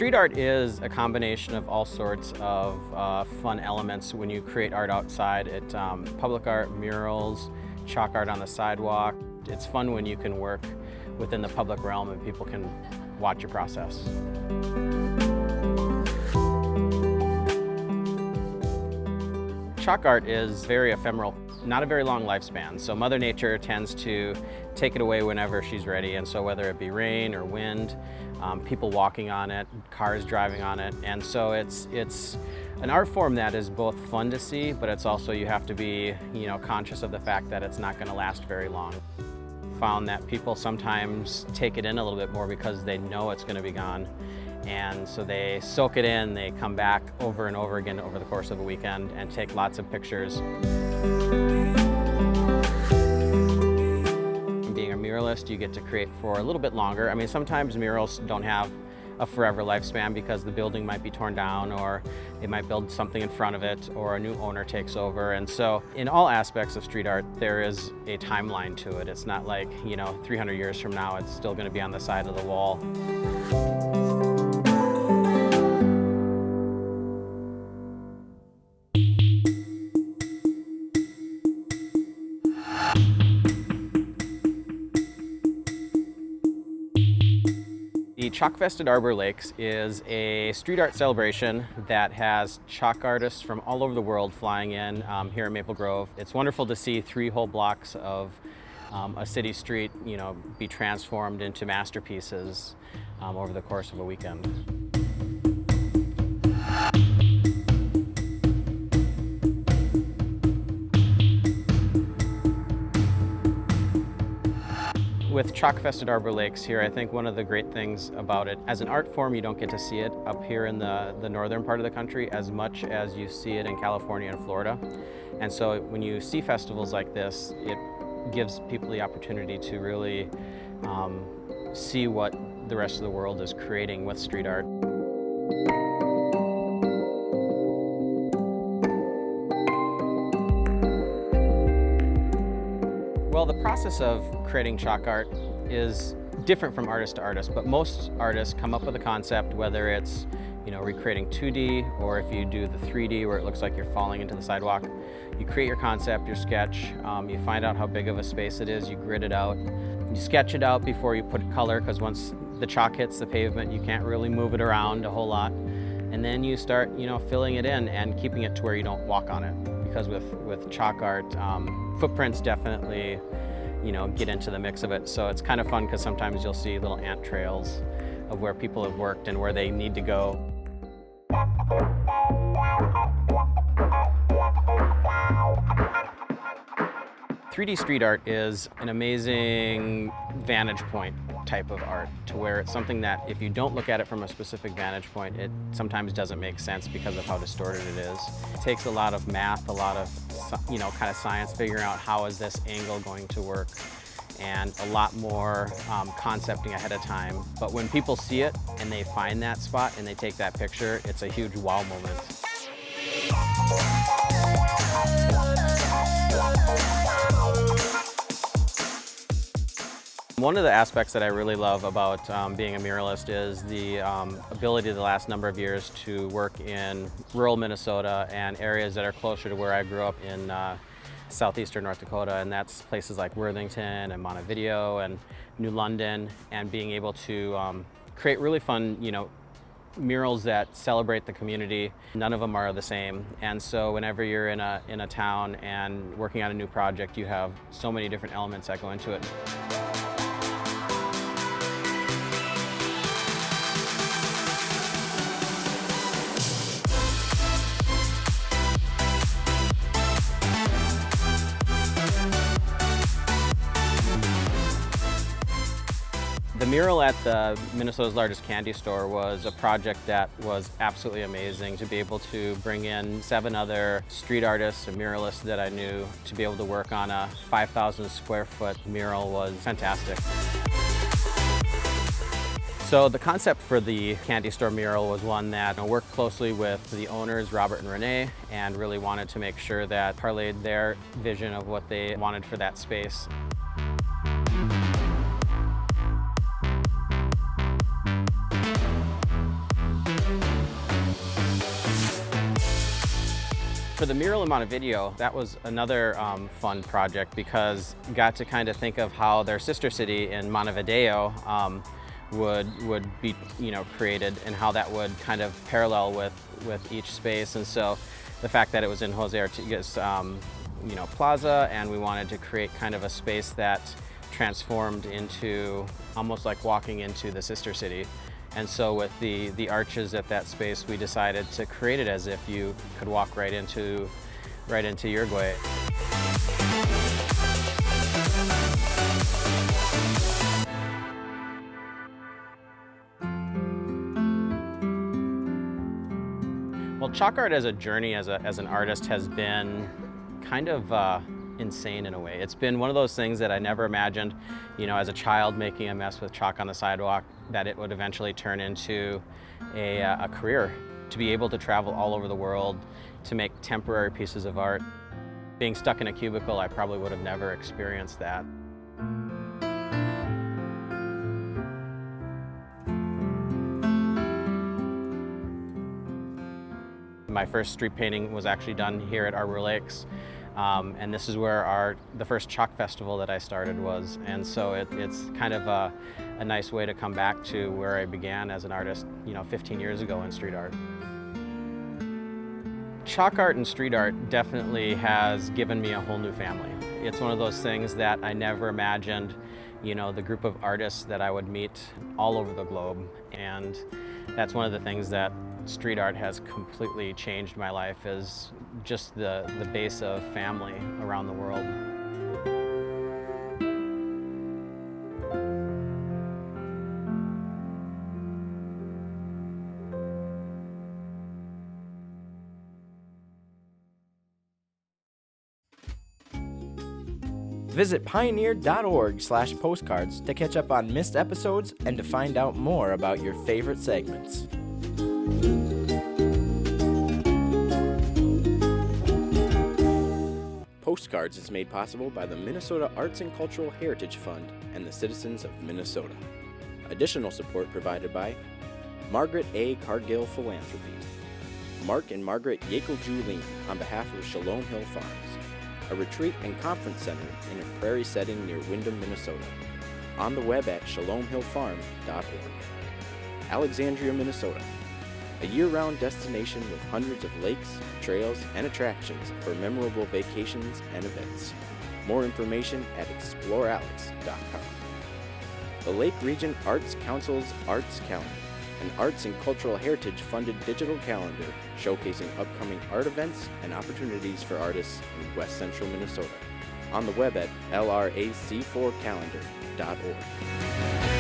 Street art is a combination of all sorts of fun elements when you create art outside. Public art, murals, chalk art on the sidewalk. It's fun when you can work within the public realm and people can watch your process. Chalk art is very ephemeral, not a very long lifespan. So Mother Nature tends to take it away whenever she's ready. And so whether it be rain or wind, people walking on it, cars driving on it. And so it's an art form that is both fun to see, but it's also, you have to be, conscious of the fact that it's not going to last very long. Found that people sometimes take it in a little bit more because they know it's going to be gone. And so they soak it in, they come back over and over again over the course of a weekend and take lots of pictures. Being a muralist, you get to create for a little bit longer. I mean, sometimes murals don't have a forever lifespan because the building might be torn down, or they might build something in front of it, or a new owner takes over. And so in all aspects of street art, there is a timeline to it. It's not like, 300 years from now, it's still going to be on the side of the wall. The Chalk-Vested Arbor Lakes is a street art celebration that has chalk artists from all over the world flying in here in Maple Grove. It's wonderful to see 3 whole blocks of a city street, be transformed into masterpieces over the course of a weekend. With Chalk-Vested Arbor Lakes here, I think one of the great things about it, as an art form, you don't get to see it up here in the northern part of the country as much as you see it in California and Florida. And so when you see festivals like this, it gives people the opportunity to really see what the rest of the world is creating with street art. Well, the process of creating chalk art is different from artist to artist, but most artists come up with a concept, whether it's recreating 2D, or if you do the 3D where it looks like you're falling into the sidewalk. You create your concept, your sketch, you find out how big of a space it is, you grid it out. You sketch it out before you put color, because once the chalk hits the pavement, you can't really move it around a whole lot. And then you start filling it in and keeping it to where you don't walk on it. Because with chalk art, footprints definitely get into the mix of it. So it's kind of fun because sometimes you'll see little ant trails of where people have worked and where they need to go. 3D street art is an amazing vantage point type of art, to where it's something that if you don't look at it from a specific vantage point, it sometimes doesn't make sense because of how distorted it is. It takes a lot of math, a lot of kind of science, figuring out how is this angle going to work, and a lot more concepting ahead of time. But when people see it and they find that spot and they take that picture, it's a huge wow moment. One of the aspects that I really love about being a muralist is the ability the last number of years to work in rural Minnesota and areas that are closer to where I grew up in southeastern North Dakota, and that's places like Worthington and Montevideo and New London, and being able to create really fun, murals that celebrate the community. None of them are the same, and so whenever you're in a town and working on a new project, you have so many different elements that go into it. The mural at the Minnesota's largest candy store was a project that was absolutely amazing. To be able to bring in 7 other street artists and muralists that I knew to be able to work on a 5,000 square foot mural was fantastic. So the concept for the candy store mural was one that worked closely with the owners, Robert and Renee, and really wanted to make sure that parlayed their vision of what they wanted for that space. For the mural in Montevideo, that was another fun project because got to kind of think of how their sister city in Montevideo would be created, and how that would kind of parallel with each space. And so the fact that it was in Jose Artigas plaza, and we wanted to create kind of a space that transformed into almost like walking into the sister city. And so with the arches at that space, we decided to create it as if you could walk right into Uruguay. Well, chalk art as a journey as an artist has been kind of insane in a way. It's been one of those things that I never imagined, as a child making a mess with chalk on the sidewalk, that it would eventually turn into a career. To be able to travel all over the world, to make temporary pieces of art. Being stuck in a cubicle, I probably would have never experienced that. My first street painting was actually done here at Arbor Lakes. And this is where the first chalk festival that I started was. And so it's kind of a nice way to come back to where I began as an artist, 15 years ago in street art. Chalk art and street art definitely has given me a whole new family. It's one of those things that I never imagined, the group of artists that I would meet all over the globe. And that's one of the things that street art has completely changed my life, is just the base of family around the world. Visit pioneer.org/postcards to catch up on missed episodes and to find out more about your favorite segments. Postcards is made possible by the Minnesota Arts and Cultural Heritage Fund and the citizens of Minnesota. Additional support provided by Margaret A. Cargill Philanthropy, Mark and Margaret Yackel-Julien on behalf of Shalom Hill Farms, a retreat and conference center in a prairie setting near Windham, Minnesota. On the web at shalomhillfarm.org. Alexandria, Minnesota, a year-round destination with hundreds of lakes, trails, and attractions for memorable vacations and events. More information at explorealex.com. The Lake Region Arts Council's Arts Calendar, an arts and cultural heritage funded digital calendar showcasing upcoming art events and opportunities for artists in West Central Minnesota. On the web at lrac4calendar.org.